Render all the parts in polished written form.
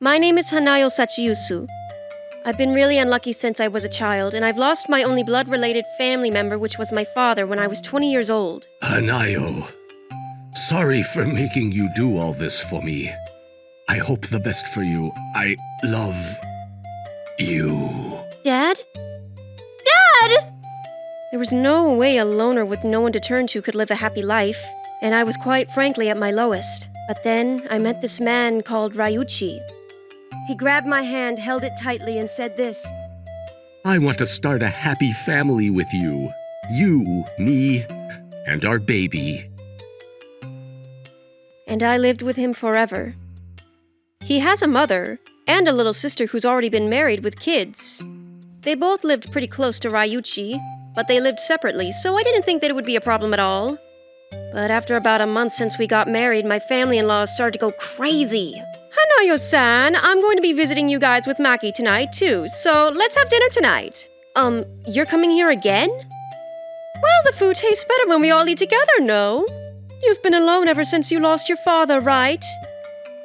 My name is Hanayo Sachiyusu. I've been really unlucky since I was a child, and I've lost my only blood-related family member, which was my father, when I was 20 years old. Hanayo, sorry for making you do all this for me. I hope the best for you. I love you. Dad? Dad! There was no way a loner with no one to turn to could live a happy life, and I was quite frankly at my lowest. But then I met this man called Ryuichi. He grabbed my hand, held it tightly, and said this. I want to start a happy family with you. You, me, and our baby. And I lived with him forever. He has a mother, and a little sister who's already been married with kids. They both lived pretty close to Ryuichi, but they lived separately, so I didn't think that it would be a problem at all. But after about a month since we got married, my family-in-law started to go crazy. Hanayo-san, I'm going to be visiting you guys with Maki tonight, too, so let's have dinner tonight. You're coming here again? Well, the food tastes better when we all eat together, no? You've been alone ever since you lost your father, right?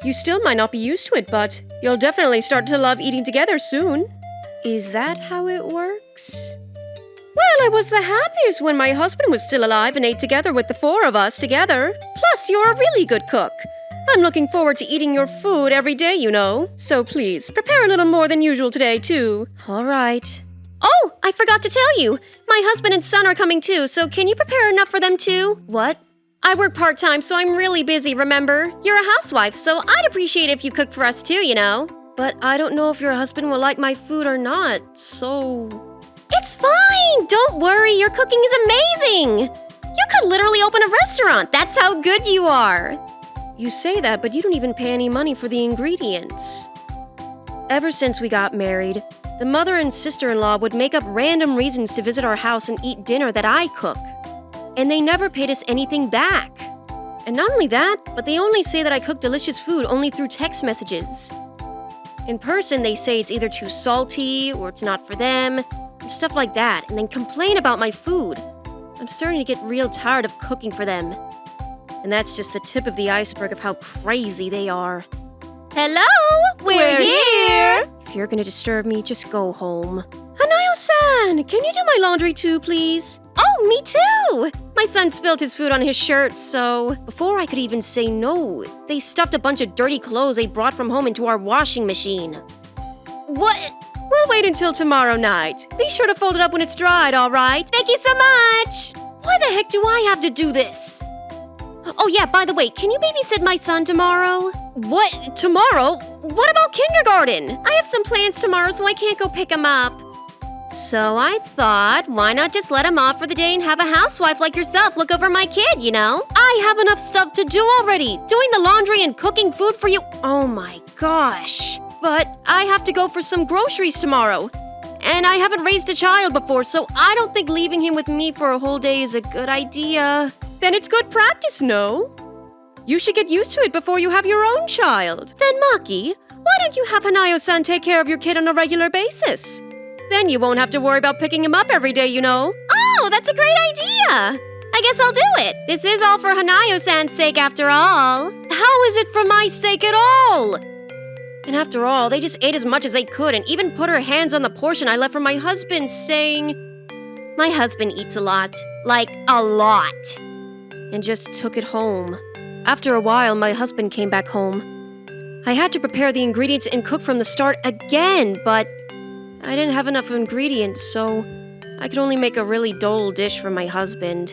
You still might not be used to it, but you'll definitely start to love eating together soon. Is that how it works? Well, I was the happiest when my husband was still alive and ate together with the four of us together. Plus, you're a really good cook. I'm looking forward to eating your food every day, you know. So please, prepare a little more than usual today, too. All right. Oh, I forgot to tell you. My husband and son are coming too, so can you prepare enough for them too? What? I work part-time, so I'm really busy, remember? You're a housewife, so I'd appreciate it if you cook for us too, you know. But I don't know if your husband will like my food or not, so... It's fine! Don't worry, your cooking is amazing! You could literally open a restaurant, that's how good you are! You say that, but you don't even pay any money for the ingredients. Ever since we got married, the mother and sister-in-law would make up random reasons to visit our house and eat dinner that I cook. And they never paid us anything back. And not only that, but they only say that I cook delicious food only through text messages. In person, they say it's either too salty or it's not for them, and stuff like that, and then complain about my food. I'm starting to get real tired of cooking for them. And that's just the tip of the iceberg of how crazy they are. Hello! We're here! If you're gonna disturb me, just go home. Hanayo-san, can you do my laundry too, please? Oh, me too! My son spilled his food on his shirt, so... Before I could even say no, they stuffed a bunch of dirty clothes they brought from home into our washing machine. What? We'll wait until tomorrow night. Be sure to fold it up when it's dried, all right? Thank you so much! Why the heck do I have to do this? Oh yeah, by the way, can you babysit my son tomorrow? What? Tomorrow? What about kindergarten? I have some plans tomorrow, so I can't go pick him up. So I thought, why not just let him off for the day and have a housewife like yourself look over my kid, you know? I have enough stuff to do already, doing the laundry and cooking food for you. Oh my gosh. But I have to go for some groceries tomorrow. And I haven't raised a child before, so I don't think leaving him with me for a whole day is a good idea. Then it's good practice, no? You should get used to it before you have your own child. Then Maki, why don't you have Hanayo-san take care of your kid on a regular basis? Then you won't have to worry about picking him up every day, you know. Oh, that's a great idea! I guess I'll do it. This is all for Hanayo-san's sake after all. How is it for my sake at all? And after all, they just ate as much as they could and even put her hands on the portion I left for my husband, saying, "My husband eats a lot. Like, a lot." And just took it home. After a while, my husband came back home. I had to prepare the ingredients and cook from the start again, but I didn't have enough ingredients, so I could only make a really dull dish for my husband.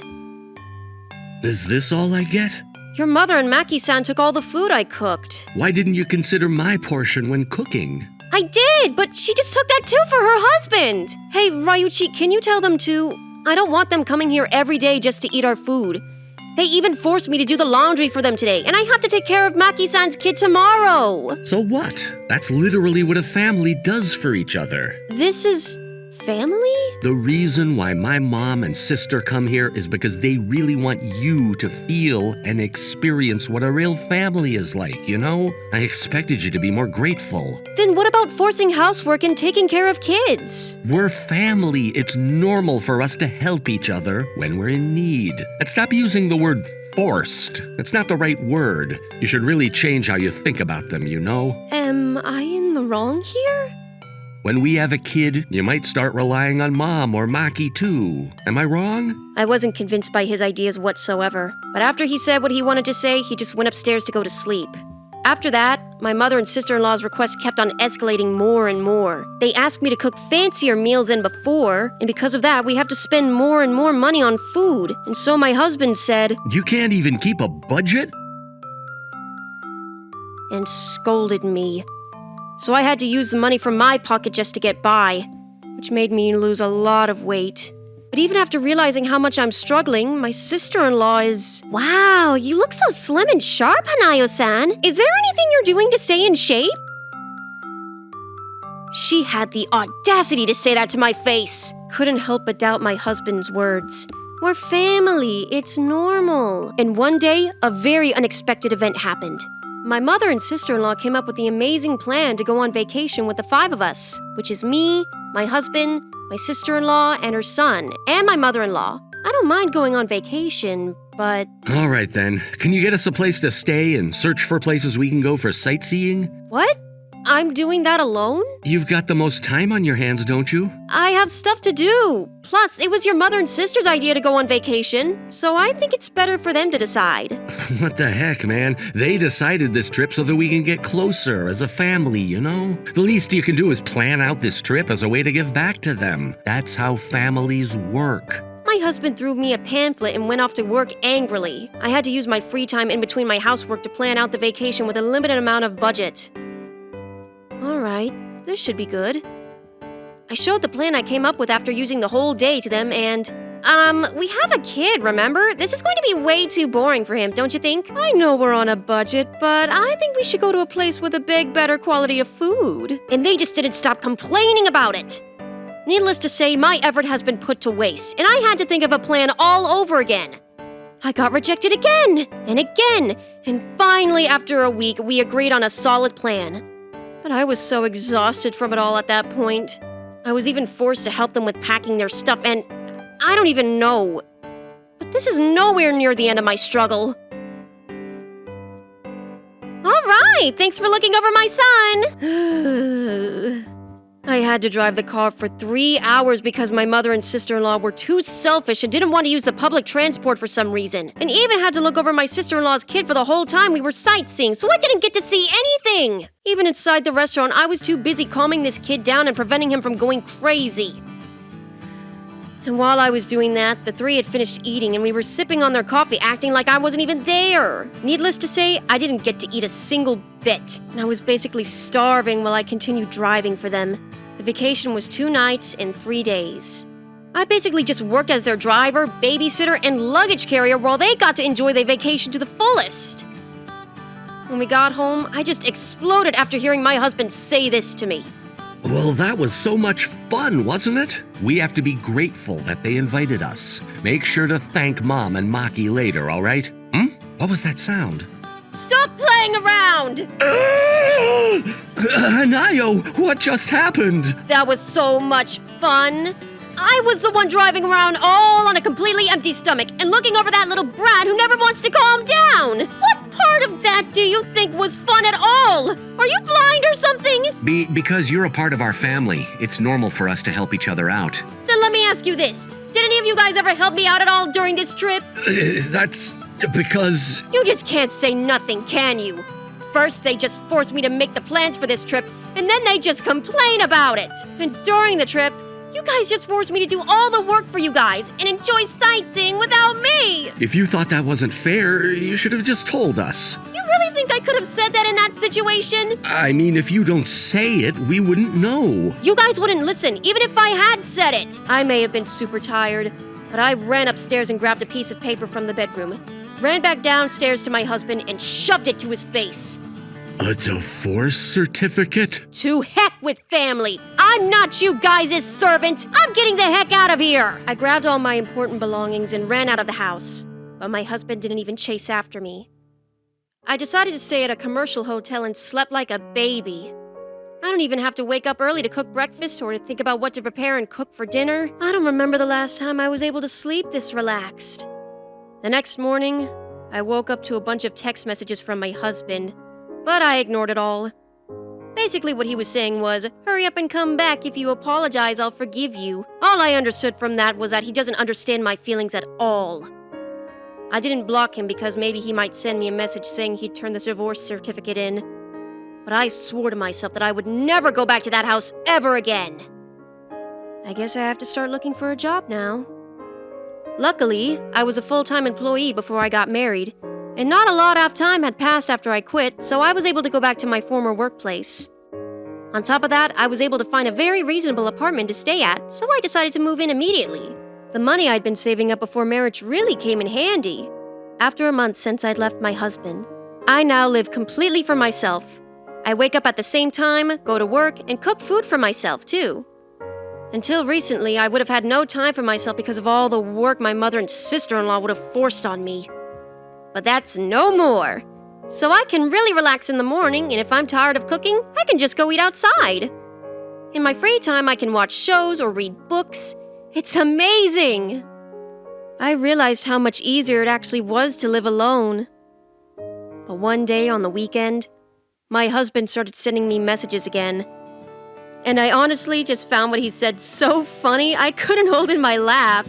Is this all I get? Your mother and Maki-san took all the food I cooked. Why didn't you consider my portion when cooking? I did, but she just took that too for her husband. Hey, Ryuichi, can you tell them too? I don't want them coming here every day just to eat our food. They even forced me to do the laundry for them today, and I have to take care of Maki-san's kid tomorrow. So what? That's literally what a family does for each other. This is... family? The reason why my mom and sister come here is because they really want you to feel and experience what a real family is like, you know? I expected you to be more grateful. Then what about forcing housework and taking care of kids? We're family. It's normal for us to help each other when we're in need. And stop using the word forced. It's not the right word. You should really change how you think about them, you know? Am I in the wrong here? When we have a kid, you might start relying on Mom or Maki too. Am I wrong? I wasn't convinced by his ideas whatsoever, but after he said what he wanted to say, he just went upstairs to go to sleep. After that, my mother and sister-in-law's requests kept on escalating more and more. They asked me to cook fancier meals than before, and because of that, we have to spend more and more money on food. And so my husband said, You can't even keep a budget? and scolded me. So I had to use the money from my pocket just to get by, which made me lose a lot of weight. But even after realizing how much I'm struggling, my sister-in-law is... Wow, you look so slim and sharp, Hanayo-san. Is there anything you're doing to stay in shape? She had the audacity to say that to my face. Couldn't help but doubt my husband's words. We're family, it's normal. And one day, a very unexpected event happened. My mother and sister-in-law came up with the amazing plan to go on vacation with the 5 of us, which is me, my husband, my sister-in-law, and her son, and my mother-in-law. I don't mind going on vacation, but... All right then. Can you get us a place to stay and search for places we can go for sightseeing? What? I'm doing that alone? You've got the most time on your hands, don't you? I have stuff to do. Plus, it was your mother and sister's idea to go on vacation, so I think it's better for them to decide. What the heck, man? They decided this trip so that we can get closer as a family, you know? The least you can do is plan out this trip as a way to give back to them. That's how families work. My husband threw me a pamphlet and went off to work angrily. I had to use my free time in between my housework to plan out the vacation with a limited amount of budget. Alright, this should be good. I showed the plan I came up with after using the whole day to them and... we have a kid, remember? This is going to be way too boring for him, don't you think? I know we're on a budget, but I think we should go to a place with a big, better quality of food. And they just didn't stop complaining about it. Needless to say, my effort has been put to waste, and I had to think of a plan all over again. I got rejected again, and finally, after a week, we agreed on a solid plan. But I was so exhausted from it all at that point. I was even forced to help them with packing their stuff, and I don't even know. But this is nowhere near the end of my struggle. All right, thanks for looking over my son. I had to drive the car for 3 hours because my mother and sister-in-law were too selfish and didn't want to use the public transport for some reason. And even had to look over my sister-in-law's kid for the whole time we were sightseeing, so I didn't get to see anything! Even inside the restaurant, I was too busy calming this kid down and preventing him from going crazy. And while I was doing that, the 3 had finished eating and we were sipping on their coffee, acting like I wasn't even there. Needless to say, I didn't get to eat a single bit, and I was basically starving while I continued driving for them. The vacation was 2 nights and 3 days. I basically just worked as their driver, babysitter, and luggage carrier while they got to enjoy their vacation to the fullest. When we got home, I just exploded after hearing my husband say this to me. Well, that was so much fun, wasn't it? We have to be grateful that they invited us. Make sure to thank Mom and Maki later, all right? What was that sound? Stop playing around! Hanayo, what just happened? That was so much fun. I was the one driving around all on a completely empty stomach and looking over that little brat who never wants to calm down. What part of that do you think was fun at all? Are you blind or something? Because you're a part of our family. It's normal for us to help each other out. Then let me ask you this. Did any of you guys ever help me out at all during this trip? That's because... You just can't say nothing, can you? First, they just forced me to make the plans for this trip, and then they just complain about it. And during the trip, you guys just forced me to do all the work for you guys and enjoy sightseeing without me. If you thought that wasn't fair, you should have just told us. You really think I could have said that in that situation? I mean, if you don't say it, we wouldn't know. You guys wouldn't listen, even if I had said it. I may have been super tired, but I ran upstairs and grabbed a piece of paper from the bedroom, ran back downstairs to my husband and shoved it to his face. A divorce certificate? To heck with family! I'm not you guys' servant! I'm getting the heck out of here! I grabbed all my important belongings and ran out of the house, but my husband didn't even chase after me. I decided to stay at a commercial hotel and slept like a baby. I don't even have to wake up early to cook breakfast or to think about what to prepare and cook for dinner. I don't remember the last time I was able to sleep this relaxed. The next morning, I woke up to a bunch of text messages from my husband, but I ignored it all. Basically, what he was saying was, hurry up and come back. If you apologize, I'll forgive you. All I understood from that was that he doesn't understand my feelings at all. I didn't block him because maybe he might send me a message saying he'd turn the divorce certificate in. But I swore to myself that I would never go back to that house ever again. I guess I have to start looking for a job now. Luckily, I was a full-time employee before I got married, and not a lot of time had passed after I quit, so I was able to go back to my former workplace. On top of that, I was able to find a very reasonable apartment to stay at, so I decided to move in immediately. The money I'd been saving up before marriage really came in handy. After a month since I'd left my husband, I now live completely for myself. I wake up at the same time, go to work, and cook food for myself, too. Until recently, I would have had no time for myself because of all the work my mother and sister-in-law would have forced on me. But that's no more. So I can really relax in the morning, and if I'm tired of cooking, I can just go eat outside. In my free time, I can watch shows or read books. It's amazing! I realized how much easier it actually was to live alone. But one day on the weekend, my husband started sending me messages again. And I honestly just found what he said so funny, I couldn't hold in my laugh.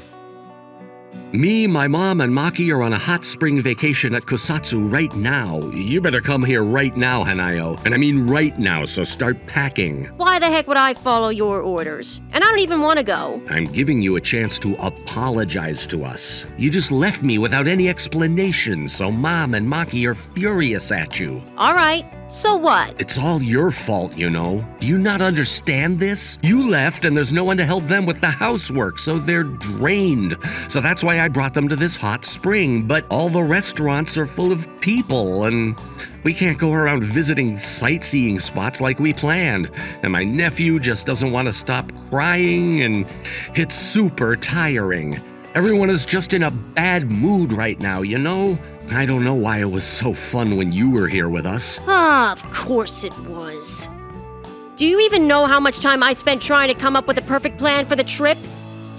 Me, my mom, and Maki are on a hot spring vacation at Kusatsu right now. You better come here right now, Hanayo. And I mean right now, so start packing. Why the heck would I follow your orders? And I don't even want to go. I'm giving you a chance to apologize to us. You just left me without any explanation, so Mom and Maki are furious at you. All right, so what? It's all your fault, you know. Do you not understand this? You left and there's no one to help them with the housework, so they're drained. So that's why I brought them to this hot spring, but all the restaurants are full of people and we can't go around visiting sightseeing spots like we planned. And my nephew just doesn't want to stop crying and it's super tiring. Everyone is just in a bad mood right now, you know? I don't know why it was so fun when you were here with us. Ah, of course it was. Do you even know how much time I spent trying to come up with a perfect plan for the trip?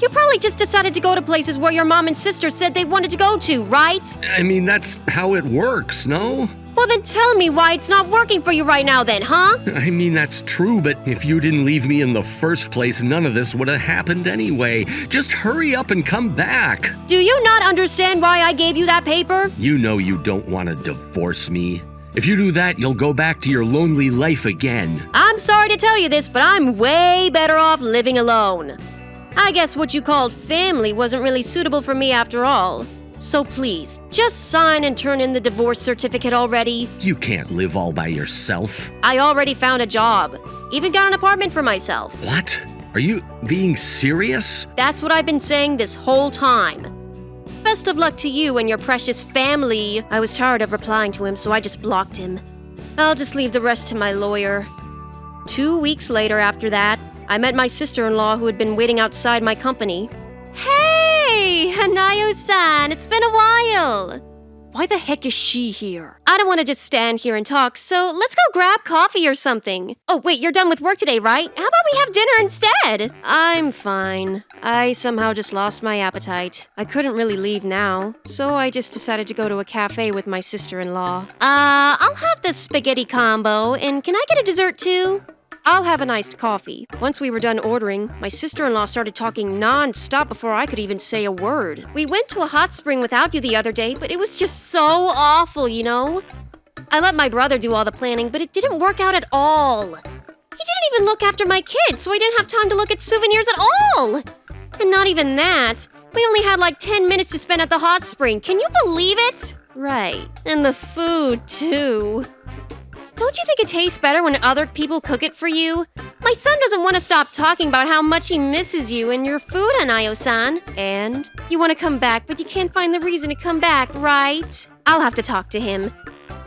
You probably just decided to go to places where your mom and sister said they wanted to go to, right? I mean, that's how it works, no? Well, then tell me why it's not working for you right now then, huh? I mean, that's true, but if you didn't leave me in the first place, none of this would have happened anyway. Just hurry up and come back. Do you not understand why I gave you that paper? You know you don't want to divorce me. If you do that, you'll go back to your lonely life again. I'm sorry to tell you this, but I'm way better off living alone. I guess what you called family wasn't really suitable for me after all. So please, just sign and turn in the divorce certificate already. You can't live all by yourself. I already found a job. Even got an apartment for myself. What? Are you being serious? That's what I've been saying this whole time. Best of luck to you and your precious family. I was tired of replying to him, so I just blocked him. I'll just leave the rest to my lawyer. 2 weeks later after that, I met my sister-in-law who had been waiting outside my company. Hey, Hanayo-san, it's been a while. Why the heck is she here? I don't want to just stand here and talk, so let's go grab coffee or something. Oh, wait, you're done with work today, right? How about we have dinner instead? I'm fine. I somehow just lost my appetite. I couldn't really leave now, so I just decided to go to a cafe with my sister-in-law. I'll have the spaghetti combo, and can I get a dessert too? I'll have an iced coffee. Once we were done ordering, my sister-in-law started talking non-stop before I could even say a word. We went to a hot spring without you the other day, but it was just so awful, you know? I let my brother do all the planning, but it didn't work out at all. He didn't even look after my kids, so I didn't have time to look at souvenirs at all. And not even that. We only had like 10 minutes to spend at the hot spring. Can you believe it? Right. And the food, too. Don't you think it tastes better when other people cook it for you? My son doesn't want to stop talking about how much he misses you and your food, Hanayo-san. And you want to come back, but you can't find the reason to come back, right? I'll have to talk to him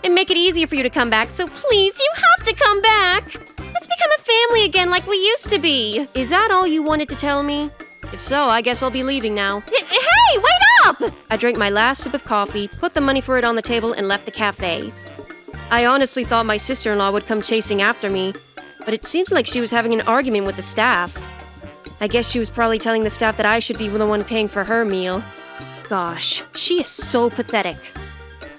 and make it easier for you to come back, so please, you have to come back. Let's become a family again like we used to be. Is that all you wanted to tell me? If so, I guess I'll be leaving now. Hey, wait up! I drank my last sip of coffee, put the money for it on the table, and left the cafe. I honestly thought my sister-in-law would come chasing after me, but it seems like she was having an argument with the staff. I guess she was probably telling the staff that I should be the one paying for her meal. Gosh, she is so pathetic.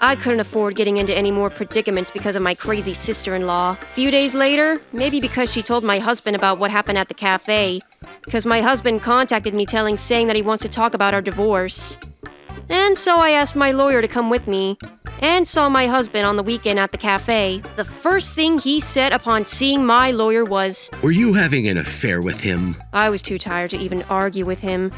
I couldn't afford getting into any more predicaments because of my crazy sister-in-law. A few days later, maybe because she told my husband about what happened at the cafe, because my husband contacted me saying that he wants to talk about our divorce. And so I asked my lawyer to come with me, and saw my husband on the weekend at the cafe. The first thing he said upon seeing my lawyer was, "Were you having an affair with him?" I was too tired to even argue with him.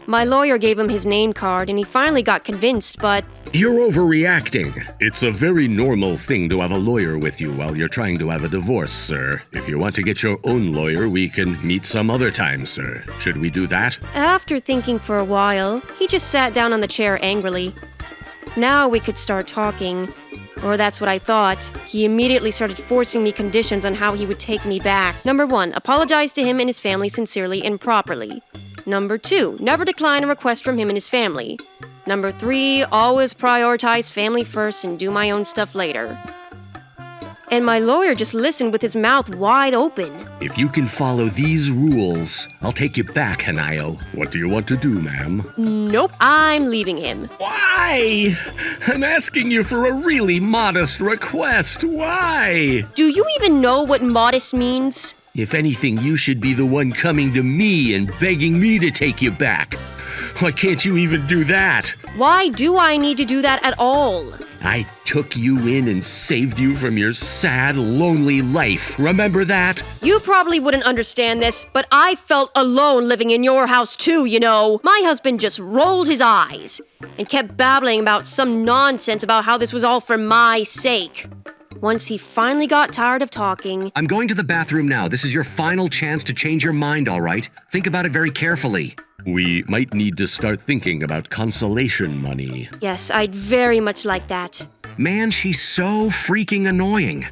My lawyer gave him his name card, and he finally got convinced, but "You're overreacting. It's a very normal thing to have a lawyer with you while you're trying to have a divorce, sir. If you want to get your own lawyer, we can meet some other time, sir. Should we do that?" after thinking for a while, he just sat down on the chair angrily. Now we could start talking. Or that's what I thought. He immediately started forcing me conditions on how he would take me back. Number 1, apologize to him and his family sincerely and properly. Number 2, never decline a request from him and his family. Number 3, always prioritize family first and do my own stuff later. And my lawyer just listened with his mouth wide open. "If you can follow these rules, I'll take you back, Hanayo. What do you want to do, ma'am?" Nope, I'm leaving him. Why? I'm asking you for a really modest request. Why? Do you even know what modest means? If anything, you should be the one coming to me and begging me to take you back. Why can't you even do that? Why do I need to do that at all? I took you in and saved you from your sad, lonely life. Remember that? You probably wouldn't understand this, but I felt alone living in your house too, you know. My husband just rolled his eyes and kept babbling about some nonsense about how this was all for my sake. Once he finally got tired of talking, I'm going to the bathroom now. This is your final chance to change your mind, all right? Think about it very carefully. We might need to start thinking about consolation money. yes, I'd very much like that. Man, she's so freaking annoying.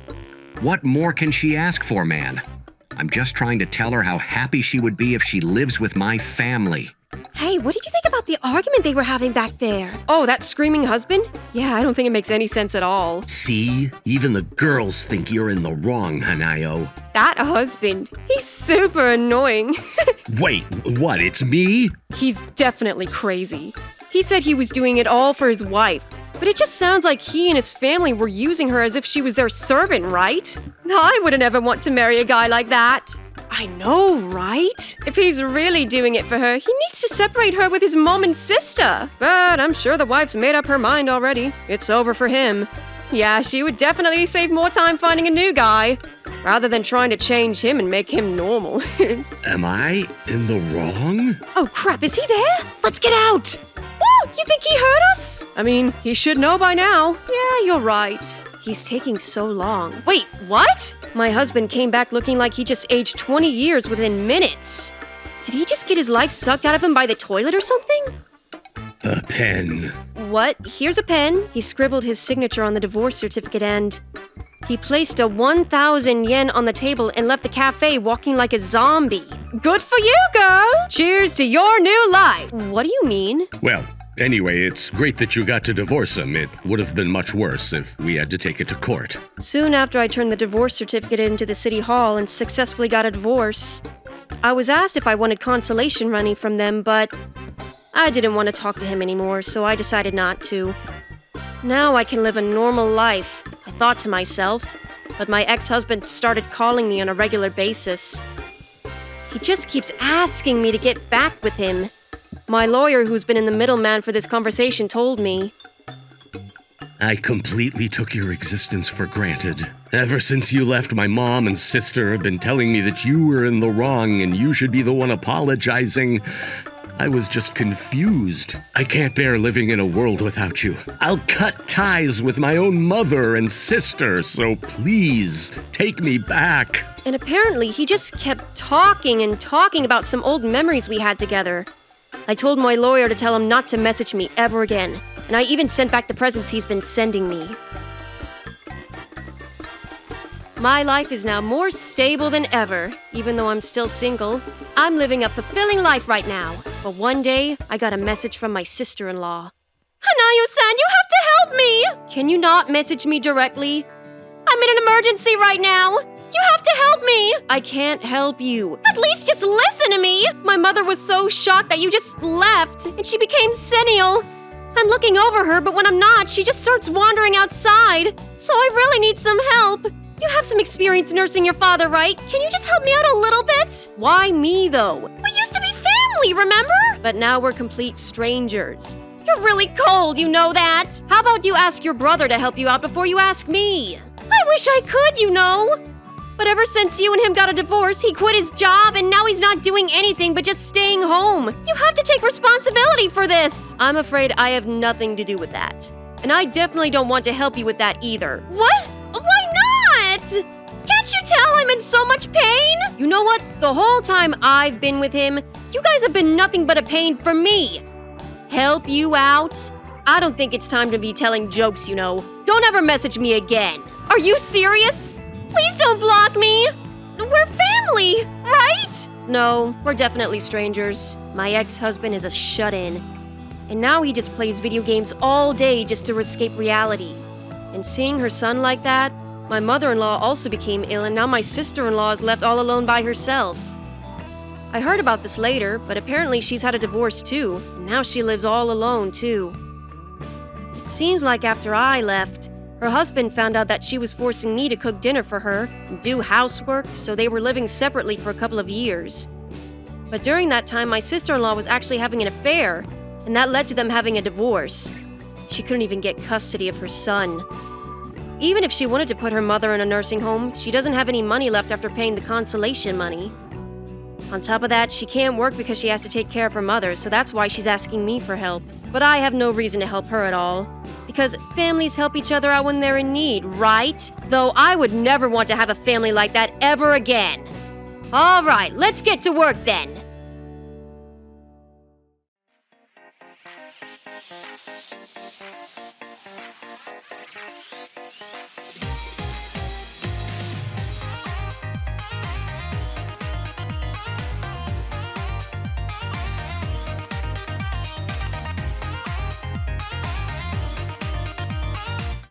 What more can she ask for, man? I'm just trying to tell her how happy she would be if she lives with my family. Hey, what did you think about the argument they were having back there? Oh, that screaming husband? Yeah, I don't think it makes any sense at all. See? Even the girls think you're in the wrong, Hanayo. That husband, he's super annoying. Wait, what? It's me? He's definitely crazy. He said he was doing it all for his wife, but it just sounds like he and his family were using her as if she was their servant, right? I wouldn't ever want to marry a guy like that. I know, right? If he's really doing it for her, he needs to separate her with his mom and sister. But I'm sure the wife's made up her mind already. It's over for him. Yeah, she would definitely save more time finding a new guy, rather than trying to change him and make him normal. Am I in the wrong? Oh crap, is he there? Let's get out! Oh, you think he heard us? I mean, he should know by now. Yeah, you're right. He's taking so long. Wait, what? My husband came back looking like he just aged 20 years within minutes. Did he just get his life sucked out of him by the toilet or something? A pen. What? Here's a pen. He scribbled his signature on the divorce certificate and he placed a 1,000 yen on the table and left the cafe walking like a zombie. Good for you, girl! Cheers to your new life! What do you mean? Well, anyway, it's great that you got to divorce him. It would have been much worse if we had to take it to court. Soon after I turned the divorce certificate into the city hall and successfully got a divorce, I was asked if I wanted consolation money from them, but I didn't want to talk to him anymore, so I decided not to. Now I can live a normal life, I thought to myself, but my ex-husband started calling me on a regular basis. He just keeps asking me to get back with him. My lawyer, who's been in the middleman for this conversation, told me, I completely took your existence for granted. Ever since you left, my mom and sister have been telling me that you were in the wrong and you should be the one apologizing. I was just confused. I can't bear living in a world without you. I'll cut ties with my own mother and sister, so please, take me back. And apparently he just kept talking and talking about some old memories we had together. I told my lawyer to tell him not to message me ever again, and I even sent back the presents he's been sending me. My life is now more stable than ever, even though I'm still single. I'm living a fulfilling life right now. But one day, I got a message from my sister-in-law. Hanayo-san, you have to help me! Can you not message me directly? I'm in an emergency right now! You have to help me! I can't help you. At least just listen to me! My mother was so shocked that you just left, and she became senile. I'm looking over her, but when I'm not, she just starts wandering outside. So I really need some help. You have some experience nursing your father, right? Can you just help me out a little bit? Why me, though? We used to be family, remember? But now we're complete strangers. You're really cold, you know that. How about you ask your brother to help you out before you ask me? I wish I could, you know. But ever since you and him got a divorce, he quit his job and now he's not doing anything but just staying home. You have to take responsibility for this. I'm afraid I have nothing to do with that. And I definitely don't want to help you with that either. What? Why not? Can't you tell I'm in so much pain? You know what? The whole time I've been with him, you guys have been nothing but a pain for me. Help you out? I don't think it's time to be telling jokes, you know. Don't ever message me again. Are you serious? Please don't block me. We're family, right? No, we're definitely strangers. My ex-husband is a shut-in. And now he just plays video games all day just to escape reality. And seeing her son like that, my mother-in-law also became ill and now my sister-in-law is left all alone by herself. I heard about this later, but apparently she's had a divorce too, and now she lives all alone too. It seems like after I left, her husband found out that she was forcing me to cook dinner for her and do housework, so they were living separately for a couple of years. But during that time, my sister-in-law was actually having an affair, and that led to them having a divorce. She couldn't even get custody of her son. Even if she wanted to put her mother in a nursing home, she doesn't have any money left after paying the consolation money. On top of that, she can't work because she has to take care of her mother, so that's why she's asking me for help. But I have no reason to help her at all. Because families help each other out when they're in need, right? Though I would never want to have a family like that ever again. All right, let's get to work then.